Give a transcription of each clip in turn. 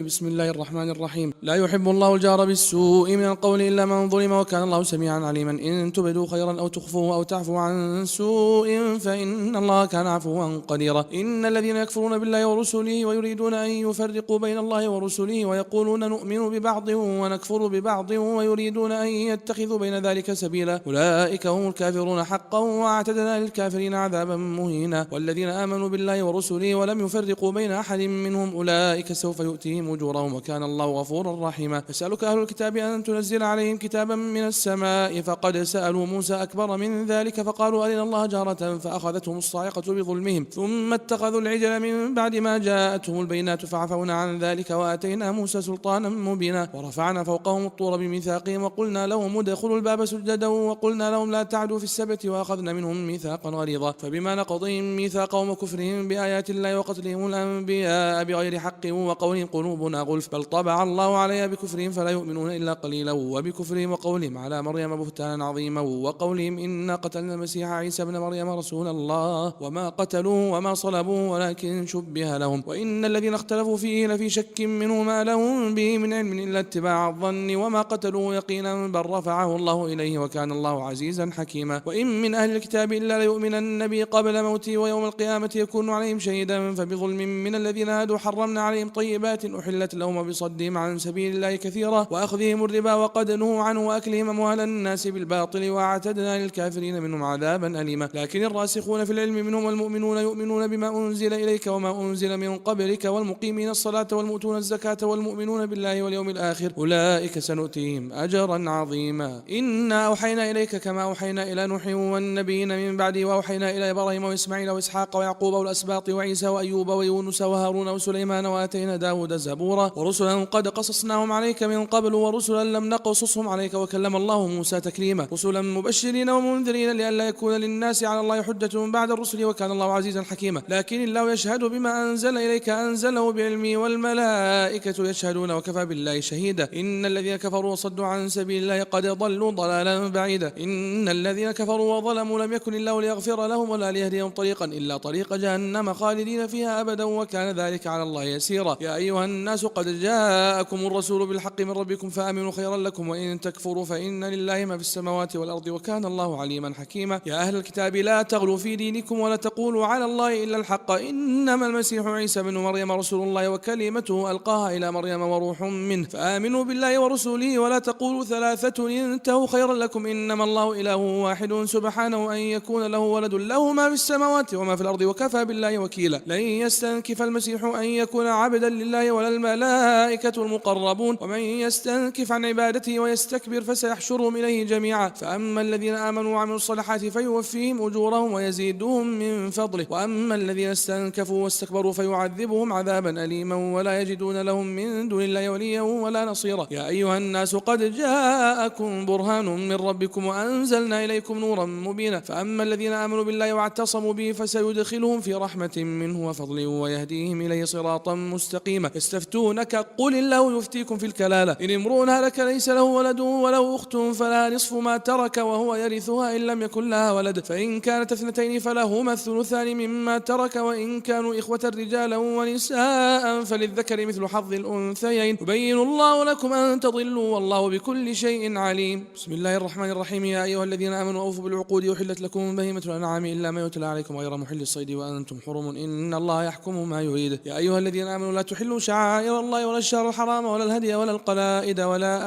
بسم الله الرحمن الرحيم. لا يحب الله الجار بالسوء من القول إلا من ظلم، وكان الله سميعا عليما. إن تبدوا خيرا أو تخفوه أو تعفوا عن سوء فإن الله كان عفوا قديرا. إن الذين يكفرون بالله ورسله ويريدون أن يفرقوا بين الله ورسله ويقولون نؤمن ببعض ونكفر ببعض ويريدون أن يتخذوا بين ذلك سبيلا، أولئك هم الكافرون حقا، وأعتدنا للكافرين عذابا مهينا. والذين آمنوا بالله ورسله ولم يفرقوا بين أحد منهم أولئك سوف يؤتيهم أجورهم، وكان الله غفورا رحيما. يسألك أهل الكتاب أن تنزل عليهم كتابا من السماء، فقد سألوا موسى أكبر من ذلك فقالوا أرنا الله جهرة فأخذتهم الصاعقة بظلمهم ثم اتخذوا العجل من بعد ما جاءتهم البينات فعفونا عن ذلك وآتينا موسى سلطانا مبينا. ورفعنا فوقهم الطور بميثاقهم وقلنا لهم ادخلوا الباب سجدا وقلنا لهم لا تعدوا في السبت وأخذنا منهم ميثاقا غليظا. فبما نقضهم ميثاقهم وكفرهم بآيات الله وقتلهم الأنبياء بغير حق وقولهم قلوبنا غلف بل طبع الله عليها بكفرهم فلا يؤمنون إلا قليلا. وبكفرهم وقولهم على مريم بهتانا عظيما، وقولهم إنا قتلنا المسيح عيسى ابن مريم رسول الله وما قتلوه وما صلبوه ولكن شبه لهم، وإن الذين اختلفوا فيه لفي شك منه ما لهم به من علم إلا اتباع الظن وما قتلوه يقينا بل رفعه الله إليه وكان الله عزيزا حكيما. وإن من أهل الكتاب إلا ليؤمنن به قبل موته ويوم القيامة يكون عليهم شهيدا. فبظلم من الذين هادوا حرمنا عليهم طيبات أحلت لهم بصدهم عن سبيل الله كثيرا وأخذهم الربا وقد نهوا عنه وأكلهم أموال الناس بالباطل وأعتدنا للكافرين منهم عذابا أليما. لكن الراسخون في العلم منهم والمؤمنون يؤمنون بما أنزل إليك وما أنزل من قبلك والمقيمين الصلاة والمؤتون الزكاة والمؤمنون بالله واليوم الآخر أولئك سنؤتيهم أجرا عظيما. إنا أوحينا إليك كما أوحينا إلى نوح والنبيين من بعده وأوحينا إلى إبراهيم وإسماعيل وإسحاق ويعقوب والأسباط وعيسى وأيوب ويونس وهارون وسليمان وآتينا داود زبورا ورسلا قد قصصناهم عليك من قبل ورسلا لم نقصصهم عليك وكلم الله موسى تكليما. رسلا مبشرين ومنذرين لئلا يكون للناس على الله حجة بعد الرسل وكان الله عزيزا حكيما. لكن الله يشهد بما أنزل إليك أنزله بعلمه والملائكة يشهدون وكفى بالله شهيدا. إن الذين كفروا وصدوا عن سبيل الله قد ضلوا ضلالا بعيدا. إن الذين كفروا وظلموا لم يكن الله ليغفر لهم ولا ليهديهم طريقا إلا طريق جهنم خالدين فيها أبدا وكان ذلك على الله يسيرا. يا أيها الناس قد جاءكم الرسول بالحق من ربكم فآمنوا خيرا لكم وإن تكفروا فإن لله ما في السماوات والأرض وكان الله عليما حكيما. يا أهل الكتاب لا تغلوا في دينكم ولا تقولوا على الله إلا الحق إنما المسيح عيسى بن مريم رسول الله وكلمته ألقاها إلى مريم وروح منه فآمنوا بالله ورسوله ولا تقولوا ثلاثة انتهوا خيرا لكم إنما الله إله واحد سبحانه أن يكون له ولد له ما في السماوات وما في الأرض وكفى بالله وكيلا. لن يستنكف المسيح أن يكون عبدا لله ولا الملائكة المقربون ومن يستنكف عن عبادته ويستكبر فسيحشرهم إليه جميعا. فأما الذين آمنوا وعملوا الصالحات فيوفيهم أجورهم ويزيدهم من فضله وأما الذين استنكفوا واستكبروا فيعذبهم عذابا أليما ولا يجدون لهم من دون الله وليا ولا نصيرا. يا أيها الناس قد جاءكم برهان من ربكم وأنزلنا إليكم نورا مبينا. فأما الذين آمنوا بالله واعتصموا به فسيدخلهم في رحمة منه وفضل ويهديهم إليه صراطا مستقيما. يستفتونك قل الله يفتيكم في الكلالة إن امرؤ هلك ليس له ولد وله أخت فلها نصف ما ترك وهو يرثها إن لم يكن لها ولد فإن كانت اثنتين فلهما الثلثان مما ترك وإن كانوا إخوة رجالا ونساء فللذكر مثل حظ الأنثيين يبين الله لكم أن تضلوا والله بكل شيء عليم. بسم الله الرحمن الرحيم. يا أيها الذين آمنوا أوفوا بالعقود أحلت لكم بهيمة الأنعام إلا ما يتلى عليكم غير محل الصيد وأنتم حرم إن الله يحكم ما يريد. يا أيها الذين آمنوا لا تحلوا شعائر الله ولا الشهر الحرام ولا الهدي ولا القلائد ولا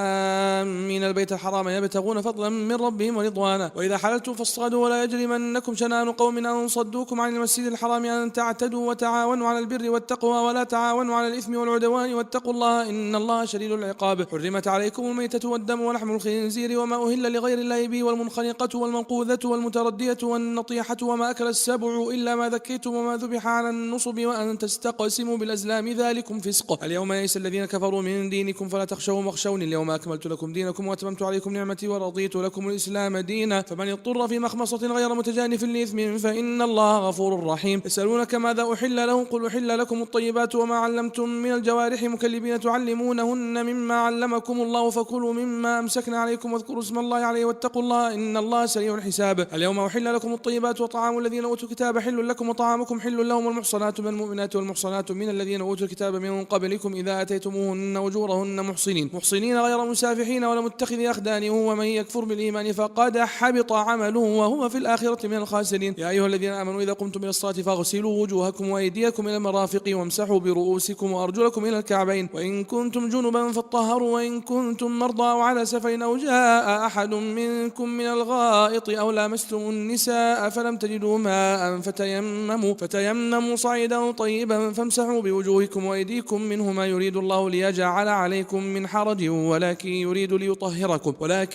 آمين البيت الحرام يبتغون فضلا من ربهم ورضوانا وإذا حللتم فاصطادوا ولا يجرمنكم شنآن قوم أن صدوكم عن المسجد الحرام أن تعتدوا وتعاونوا على البر والتقوى ولا تعاونوا على الإثم والعدوان واتقوا الله إن الله شديد العقاب. حرمت عليكم الميتة والدم ولحم الخنزير وما أهل لغير الله به والمنخنقة والمنقوذة والمتردية والنطيحة وما أكل السبع إلا ما ذكيتم وما ذبح على النصب وأن تستقسموا بالأزلام ذلكم فسق. اليوم يئس الذين كفروا من دينكم فلا تخشوهم واخشوني اليوم أكملت لكم دينكم وأتممت عليكم نعمتي ورضيت لكم الإسلام دينا. فمن اضطر في مخمصة غير متجانف لإثم فإن الله غفور رحيم. يسألونك ماذا أحل لهم قل أحل لكم الطيبات وما علمتم من الجوارح مكلبين تعلمونهن مما علمكم الله فكلوا مما أمسكنا عليكم واذكروا اسم الله عليه واتقوا الله إن الله سريع الحساب. اليوم أحل لكم الطيبات وطعام الذين أوتوا الكتاب حل لكم وطعامكم حل لهم والمحصنات من المؤمنات والمحصنات من الذين أوتوا الكتاب من قبل قبلكم إذا أتيتموهن أجورهن محصنين غير مسافحين ولا متخذي أخدان، ومن يكفر بالإيمان فقد حبط عمله وهو في الآخرة من الخاسرين. يا أيها الذين آمنوا إذا قمتم إلى الصلاة فاغسلوا وجوهكم وأيديكم إلى المرافق وامسحوا برؤوسكم وأرجلكم إلى الكعبين، وإن كنتم جنبا فاطهروا، وإن كنتم مرضى أو على سفر أو جاء أحد منكم من الغائط أو لامستم النساء فلم تجدوا ماء فتيمموا صعيدا طيبا فامسحوا بوجوهكم وأيديكم منه، ما يريد الله ليجعل عليكم من حرج ولكن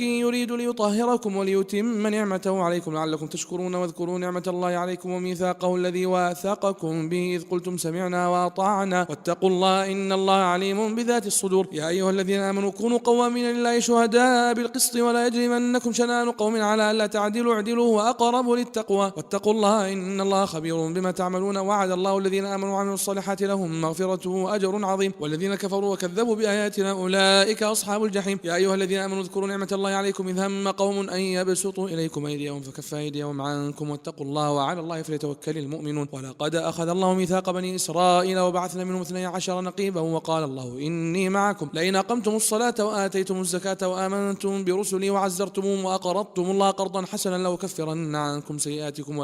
يريد ليطهركم وليتم نعمته عليكم لعلكم تشكرون. واذكروا نعمة الله عليكم وميثاقه الذي واثقكم به إذ قلتم سمعنا وأطعنا واتقوا الله إن الله عليم بذات الصدور. يا أيها الذين آمنوا كونوا قوامين لله شهداء بالقسط ولا يجرمنكم شنآن قوم على ألا تعدلوا اعدلوا وأقرب للتقوى واتقوا الله إن الله خبير بما تعملون. وعد الله الذين آمنوا وعملوا الصالحات لهم مغفرة وأجر عظيم، والذين كفروا وكذبوا بآياتنا أولئك أصحاب الجحيم. يا أيها الذين آمنوا اذكروا نعمة الله عليكم إذ هم قوم أن يبسطوا إليكم أيديهم فكف أيديهم عنكم واتقوا الله وعلى الله فليتوكل المؤمنون. ولقد أخذ الله ميثاق بني إسرائيل وبعثنا منهم 12 نقيبا وقال الله إني معكم لئن أقمتم الصلاة وآتيتم الزكاة وآمنتم برسلي وعزرتموهم وأقرضتم الله قرضا حسنا لأكفرن عنكم سيئاتكم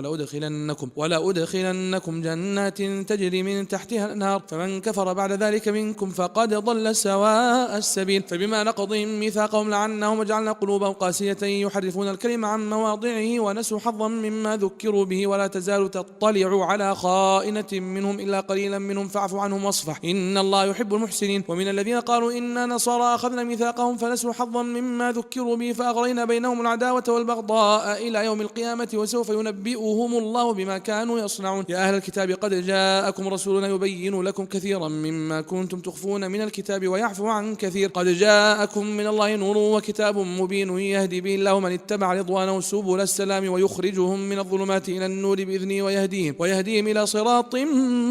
ولأدخلنكم جنات تجري من تحتها الأنهار، فمن كفر بعد ذلك منكم فقد ضل سواء السبيل. فبما نقضهم ميثاقهم لعناهم وجعلنا قلوبهم قاسية يحرفون الكلم عن مواضعه ونسوا حظا مما ذكروا به، ولا تزال تطلع على خائنة منهم إلا قليلا منهم فاعف عنهم واصفح إن الله يحب المحسنين. ومن الذين قالوا إنا نصارى أخذنا ميثاقهم فنسوا حظا مما ذكروا به فأغرينا بينهم العداوة والبغضاء إلى يوم القيامة وسوف ينبئهم الله بما كانوا يصنعون. يا أهل الكتاب قد جاءكم رسولنا يبين لكم كثيرا مما كنتم تخفون من الكتاب ويعفو عن كثير، قد جاءكم من الله نور وكتاب مبين يهدي به الله من اتبع رضوانه سبل السلام ويخرجهم من الظلمات إلى النور بإذنه ويهديهم إلى صراط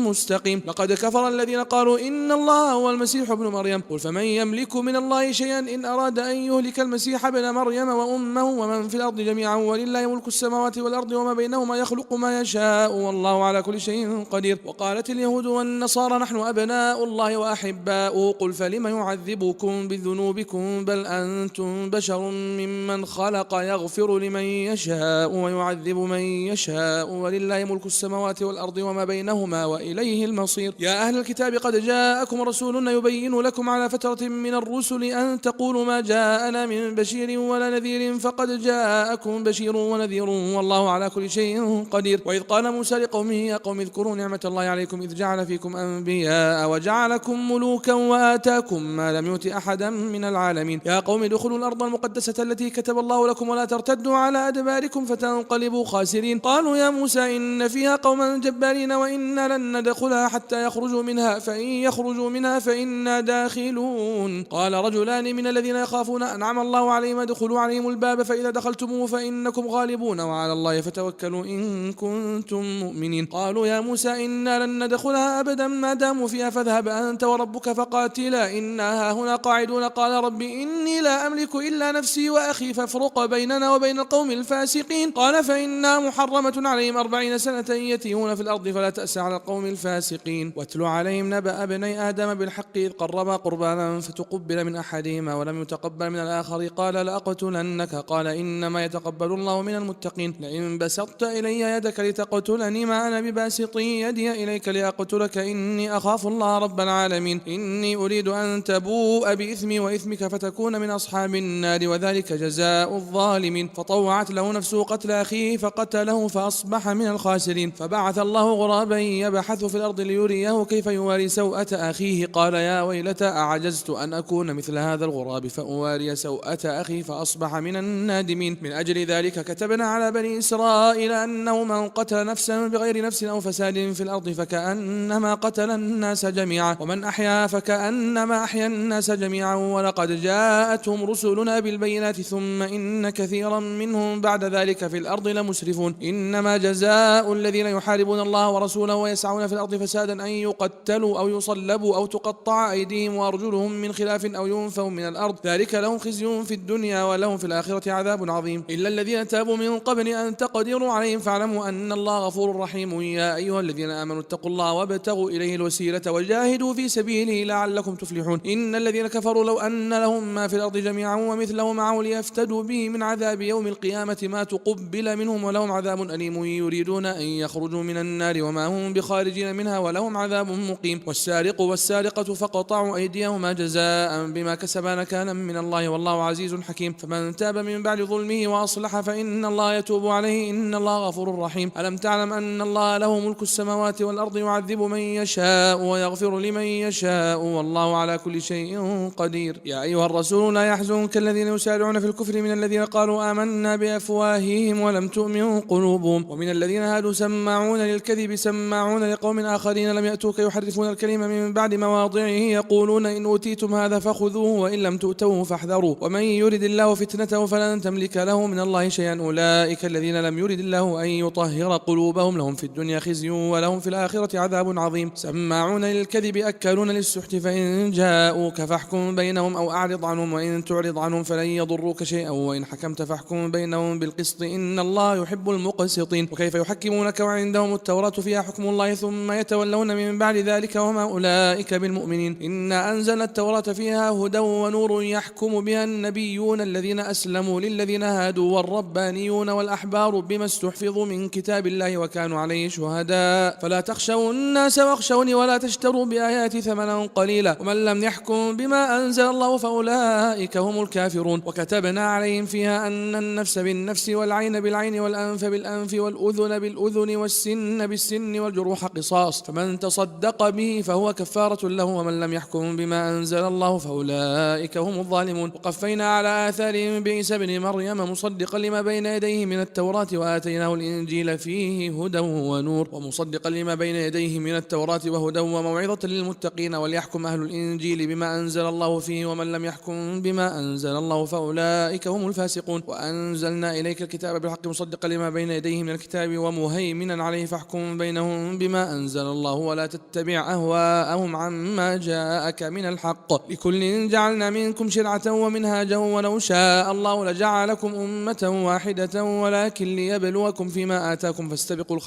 مستقيم. لقد كفر الذين قالوا إن الله هو المسيح ابن مريم، قل فمن يملك من الله شيئا إن أراد أن يهلك المسيح ابن مريم وأمه ومن في الأرض جميعا ولله ملك السماوات والأرض وما بينهما يخلق ما يشاء والله على كل شيء قدير. وقالت اليهود والنصارى نحن أبناء الله وأحباؤه، قل فلم يعذبكم بذنوبكم بل أنتم بشر ممن خلق يغفر لمن يشاء ويعذب من يشاء ولله ملك السماوات والأرض وما بينهما وإليه المصير. يا أهل الكتاب قد جاءكم رسولنا يبين لكم على فترة من الرسل أن تقولوا ما جاءنا من بشير ولا نذير، فقد جاءكم بشير ونذير والله على كل شيء قدير. وإذ قال موسى لقومه يا قوم اذكروا نعمة الله عليكم إذ جعل فيكم أنبياء وجعلكم ملوكا وآتاكم ما لم يؤت أحدا من العالمين. يا قوم ادخلوا الأرض المقدسة التي كتب الله لكم ولا ترتدوا على أدباركم فتنقلبوا خاسرين. قالوا يا موسى إن فيها قوما جبارين وإنا لن ندخلها حتى يخرجوا منها فإن يخرجوا منها فإنا داخلون. قال رجلان من الذين يخافون أنعم الله عليهم ادخلوا عليهم الباب فإذا دخلتموه فإنكم غالبون وعلى الله فتوكلوا إن كنتم مؤمنين. قالوا يا موسى إنا لن ندخلها أبدا ما داموا فيها فاذهب أنت وربك فقاتلا إنا هنا قاعدون. قال رب إني لا أملك إلا نفسي وأخي فافرق بيننا وبين القوم الفاسقين. قال فإنها محرمة عليهم 40 سنة يتيهون في الأرض فلا تأس على القوم الفاسقين. واتل عليهم نبأ ابني آدم بالحق إذ قربا قربانا فتقبل من أحدهما ولم يتقبل من الآخر قال لأقتلنك قال إنما يتقبل الله من المتقين. لئن بسطت إلي يدك لتقتلني ما أنا بباسط يدي إليك لأقتلك إني أخاف الله رب العالمين. إني أريد أن تبوء بإثمي وإثمك فتكون من أصحاب النار وذلك جزاء الظالمين. فطوعت له نفسه قتل أخيه فقتله فأصبح من الخاسرين. فبعث الله غرابا يبحث في الأرض ليريه كيف يواري سوءة أخيه قال يا ويلتى أعجزت أن أكون مثل هذا الغراب فأواري سوءة أخي فأصبح من النادمين. من أجل ذلك كتبنا على بني إسرائيل أنه من قتل نفسا بغير نفس أو فساد في الأرض فكأنما قتل الناس جميعا ومن أحيا فكأنما أحيا الناس جميعا. ولقد جاءتهم رسلنا بالبينات ثم إن كثيرا منهم بعد ذلك في الأرض لمسرفون. إنما جزاء الذين يحاربون الله ورسوله ويسعون في الأرض فسادا أن يقتلوا أو يصلبوا أو تقطع أيديهم وأرجلهم من خلاف أو ينفوا من الأرض ذلك لهم خزي في الدنيا ولهم في الآخرة عذاب عظيم. إلا الذين تابوا من قبل أن تقدروا عليهم فاعلموا أن الله غفور رحيم. يا أيها الذين آمنوا اتقوا الله وابتغوا إليه الوسيلة وجاهدوا وجاهدوا في سبيله لعلكم تفلحون. إن الذين كفروا لو أن لهم ما في الأرض جميعا ومثله معه ليفتدوا به من عذاب يوم القيامة ما تقبل منهم ولهم عذاب أليم يريدون أن يخرجوا من النار وما هم بخارجين منها ولهم عذاب مقيم. والسارق والسارقة فقطعوا أيديهما جزاء بما كسبا نكالا من الله والله عزيز حكيم. فمن تاب من بعد ظلمه وأصلح فإن الله يتوب عليه إن الله غفور رحيم. ألم تعلم أن الله له ملك السماوات والأرض يعذب من يشاء ويغفر لمن يشاء والله على كل شيء قدير. يا أيها الرسول لا يحزنك الذين يسارعون في الكفر من الذين قالوا آمنا بأفواههم ولم تؤمن قلوبهم ومن الذين هادوا سماعون للكذب سماعون لقوم آخرين لم يأتوك يحرفون الكلمة من بعد مواضعه يقولون إن أوتيتم هذا فخذوه وإن لم تؤتوه فاحذروا ومن يرد الله فتنته فلن تملك له من الله شيئا. أولئك الذين لم يرد الله أن يطهر قلوبهم لهم في الدنيا خزي ولهم في الآخرة عذاب عظيم. سماعون للكذب أكالون للسحت فإن جاءوك فاحكم بينهم أو أعرض عنهم وإن تعرض عنهم فلن يضروك شيئا وإن حكمت فاحكم بينهم بالقسط إن الله يحب المقسطين. وكيف يحكمونك وعندهم التوراة فيها حكم الله ثم يتولون من بعد ذلك وما أولئك بالمؤمنين. إنا أنزلنا التوراة فيها هدى ونور يحكم بها النبيون الذين أسلموا للذين هادوا والربانيون والأحبار بما استحفظوا من كتاب الله وكانوا عليه شهداء فلا تخشوا الناس واخشوني ولا تشتروا بآياتي ثمنا قليلا ومن لم يحكم بما أنزل الله فأولئك هم الكافرون. وكتبنا عليهم فيها أن النفس بالنفس والعين بالعين والأنف بالأنف والأذن بالأذن والسن بالسن والجروح قصاص فمن تصدق به فهو كفارة له ومن لم يحكم بما أنزل الله فأولئك هم الظالمون. وقفينا على آثارهم بعيسى ابن مريم مصدقا لما بين يديه من التوراة وآتيناه الإنجيل فيه هدى ونور ومصدقا لما بين يديه من التوراة وهدى وموعظة للمتقين وليحكم أهل الإنجيل بما أنزل الله فيه ومن لم يحكم بما أنزل الله فأولئك هم الفاسقون. وأنزلنا إليك الكتاب بالحق مصدقا لما بين يديه من الكتاب ومهيمنا عليه فاحكم بينهم بما أنزل الله ولا تتبع أهواءهم عما جاءك من الحق لكل جعلنا منكم شرعة ومنهاجا ولو شاء الله لجعلكم أمة واحدة ولكن ليبلوكم فيما آتاكم فاستبقوا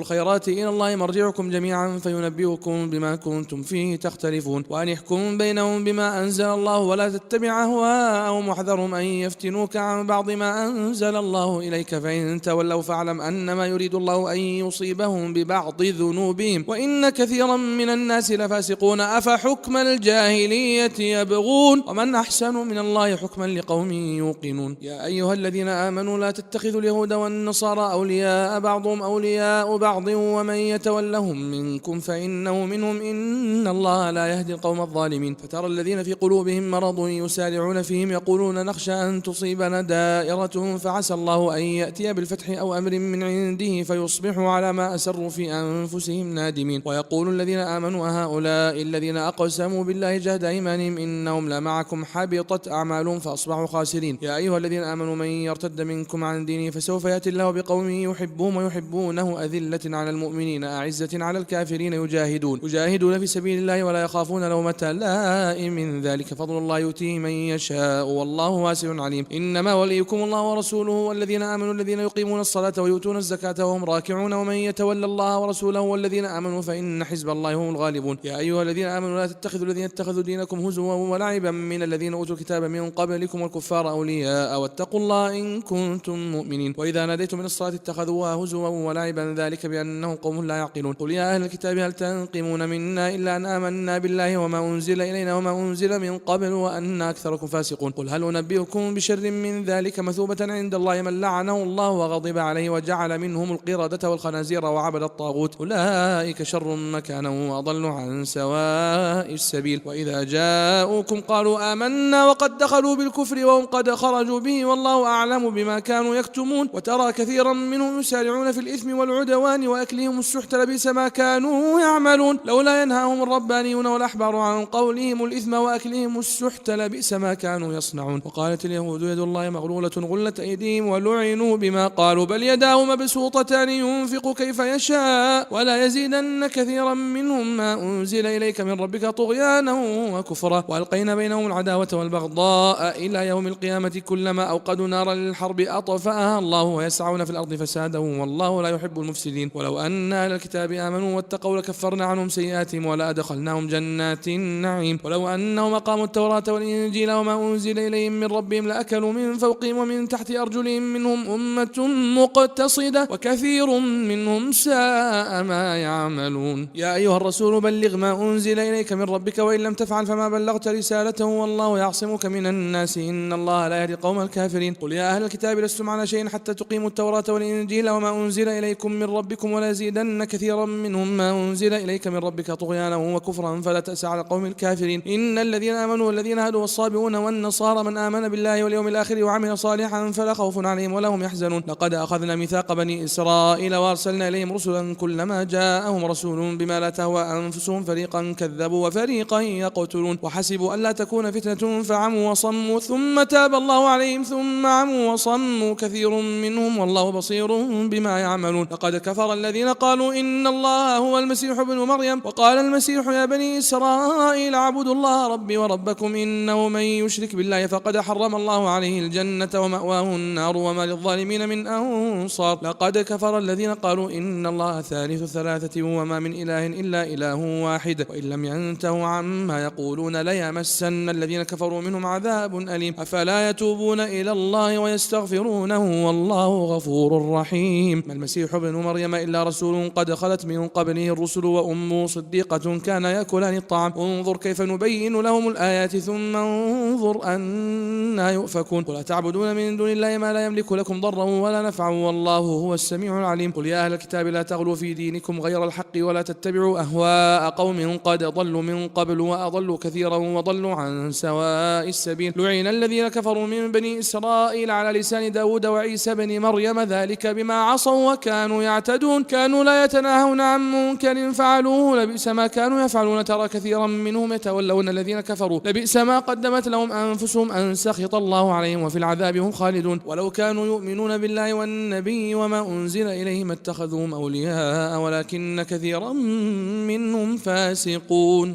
الخيرات إلى الله مرجعكم جميعا فينبئكم بما كنتم فيه تختلفون. وأن يحكم بينهم بما أنزل الله ولا تتبع أهواءهم واحذرهم أن يفتنوك عن بعض ما أنزل الله إليك فإن تولوا فاعلم أنما يريد الله أن يصيبهم ببعض ذنوبهم وإن كثيرا من الناس لفاسقون. أفحكم الجاهلية يبغون ومن أحسن من الله حكما لقوم يوقنون. يا أيها الذين آمنوا لا تتخذوا اليهود والنصارى أولياء بعضهم أولياء بعض ومن يتولهم منكم فإنه منهم إن الله لا يهدي القوم الظالمين. فترى الذين في قلوبهم مرض يسارعون فيهم يقولون نخشى أن تصيبنا دائرة فعسى الله أن يأتي بالفتح أو أمر من عنده فيصبحوا على ما أسروا في أنفسهم نادمين. ويقول الذين آمنوا هؤلاء الذين أقسموا بالله جهد أيمانهم إنهم لمعكم حبطت أعمالهم فأصبحوا خاسرين. يا أيها الذين آمنوا من يرتد منكم عن دينه فسوف يأتي الله بقوم يحبهم ويحبونه أذلة على المؤمنين أعزة على الكافرين يجاهدون في سبيل الله ولا يخافون لومة لائم من ذلك فضل الله يؤتيه من يشاء والله واسع عليم. إنما وليكم الله ورسوله والذين آمنوا الذين يقيمون الصلاة ويؤتون الزكاة وهم راكعون ومن يتولى الله ورسوله والذين آمنوا فإن حزب الله هم الغالبون. يا أيها الذين آمنوا لا تتخذوا الذين اتخذوا دينكم هزوا ولعبا من الذين أوتوا الكتاب من قبلكم والكفار أولياء واتقوا الله إن كنتم مؤمنين. وإذا ناديتم من الصلاة اتخذوها هزوا ولعبا ذلك بأنهم قوم لا يعقلون. قل يا أهل الكتاب هل تنقمون منا إلا أن آمنا بالله وما أنزل إلينا وما أنزل من قبل وأن أكثركم فاسقون. قل هل أنبئكم بشر من ذلك مثوبة عند الله من لعنه الله وغضب عليه وجعل منهم القردة والخنازير وعبد الطاغوت أولئك شر مكانا وأضل عن سواء السبيل. وإذا جاءوكم قالوا آمنا وقد دخلوا بالكفر وهم قد خرجوا به والله أعلم بما كانوا يكتمون. وترى كثيرا منهم يسارعون في الإثم والعدوان وأكلهم السحت لبئس ما كانوا يعملون. لولا ينهاهم الربانيون والأحبار عن قولهم الإثم وأكلهم السحت لبئس ما كانوا يصنعون. وقالت اليهود يد الله مغلولة غلت أيديهم ولعنوا بما قالوا بل يداه مبسوطتان ينفق كيف يشاء ولا يزيدن كثيرا منهم ما أنزل إليك من ربك طغيانا وكفرا. وألقينا بينهم العداوة والبغضاء إلى يوم القيامة كلما أوقدوا نارا للحرب أطفأها الله ويسعون في الأرض فسادا والله لا يحب المفسدين. ولو أن أهل الكتاب آمنوا واتقوا لكفرنا عنهم سيئاتهم خطيئاتهم ولا أدخلناهم جنات النعيم. ولو أنهم أقاموا التوراة والإنجيل وما أنزل إليهم من ربهم لأكلوا من فوقهم ومن تحت أرجلهم منهم أمة مقتصدة وكثير منهم ساء ما يعملون. يا أيها الرسول بلغ ما أنزل إليك من ربك وإن لم تفعل فما بلغت رسالته والله يعصمك من الناس إن الله لا يهدي القوم الكافرين. قل يا أهل الكتاب لستم على شيء حتى تقيموا التوراة والإنجيل وما أنزل إليكم من ربكم ولا يزيدن كثيرا منهم ما أنزل إليك من ربك طغيانا وكفرا فلا تأس على القوم الكافرين. إن الذين آمنوا والذين هادوا والصابئون والنصارى من آمن بالله واليوم الآخر وعمل صالحا فلا خوف عليهم ولا هم يحزنون. لقد أخذنا ميثاق بني إسرائيل وأرسلنا إليهم رسلا كلما جاءهم رسول بما لا تهوى أنفسهم فريقا كذبوا وفريقا يقتلون وحسبوا ألا تكون فتنة فعموا وصموا ثم تاب الله عليهم ثم عموا وصموا كثير منهم والله بصير بما يعملون. لقد كفر الذين قالوا إن الله هو المسيح ابن مريم وقال المسيح يا بني إسرائيل اعبدوا الله ربي وربكم إنه من يشرك بالله فقد حرم الله عليه الجنة ومأواه النار وما للظالمين من أنصار. لقد كفر الذين قالوا إن الله ثالث ثلاثة وما من إله إلا إله واحد وإن لم ينتهوا عما يقولون ليمسن الذين كفروا منهم عذاب أليم. أفلا يتوبون إلى الله ويستغفرونه والله غفور رحيم. ما المسيح ابن مريم إلا رسول قد خلت من قبله الرسل وأمه صديقة كان يأكلان الطعام انظر كيف نبين لهم الآيات ثم انظر أنا يؤفكون. قل أتعبدون من دون الله ما لا يملك لكم ضرا ولا نفعا والله هو السميع العليم. قل يا أهل الكتاب لا تغلوا في دينكم غير الحق ولا تتبعوا أهواء قوم قد ضلوا من قبل وأضلوا كثيرا وضلوا عن سواء السبيل. لعن الذين كفروا من بني إسرائيل على لسان داود وعيسى بن مريم ذلك بما عصوا وكانوا يعتدون كانوا لا يتناهون عن منكر فعلوه لبئس ما كانوا يفعلون. ترى كثيرا منهم يتولون الذين كفروا لبئس ما قدمت لهم أنفسهم أن سخط الله عليهم وفي العذاب هم خالدون. ولو كانوا يؤمنون بالله والنبي وما أنزل إليهم اتخذوهم أولياء ولكن كثيرا منهم فاسقون.